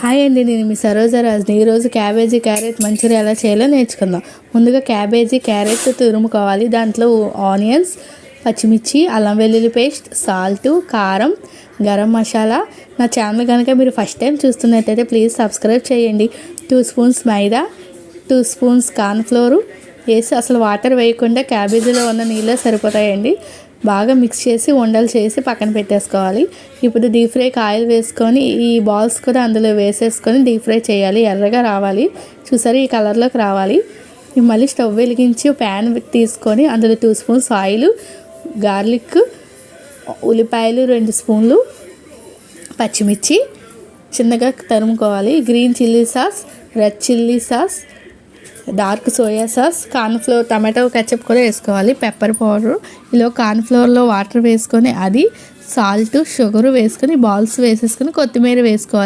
Hi అండి, నేను మీ సరోజరాజ్ని. ఈరోజు క్యాబేజీ క్యారెట్ మంచూరియా ఎలా చేయాలో నేర్చుకుందాం. ముందుగా క్యాబేజీ క్యారెట్ తురుముకోవాలి. దాంట్లో ఆనియన్స్, పచ్చిమిర్చి, అల్లం వెల్లుల్లి పేస్ట్, సాల్ట్, కారం, గరం మసాలా. నా ఛానల్ కనుక మీరు ఫస్ట్ టైం చూస్తున్నట్టయితే ప్లీజ్ సబ్స్క్రైబ్ చేయండి. 2 స్పూన్స్ మైదా, 2 స్పూన్స్ కార్న్ఫ్లోరు వేసి అసలు వాటర్ వేయకుండా క్యాబేజీలో ఉన్న నీళ్ళే సరిపోతాయండి. బాగా మిక్స్ చేసి ఉండలు చేసి పక్కన పెట్టేసుకోవాలి. ఇప్పుడు డీప్ ఫ్రైకి ఆయిల్ వేసుకొని ఈ బాల్స్ కూడా అందులో వేసేసుకొని డీప్ ఫ్రై చేయాలి. ఎర్రగా రావాలి, చూసారు, ఈ కలర్లోకి రావాలి. మళ్ళీ స్టవ్ వెలిగించి ప్యాన్ తీసుకొని అందులో 2 స్పూన్స్ ఆయిల్, గార్లిక్, ఉల్లిపాయలు 2 స్పూన్లు, పచ్చిమిర్చి చిన్నగా తరుముకోవాలి. Green chilli sauce, red chilli sauce, dark soya sauce, cornflour, tomato ketchup కూడా వేసుకోవాలి. పెప్పర్ పౌడర్, ఇలా కార్న్ఫ్లోర్లో వాటర్ వేసుకొని అది సాల్ట్, షుగర్ వేసుకొని బాల్స్ వేసేసుకొని కొత్తిమీర వేసుకోవాలి.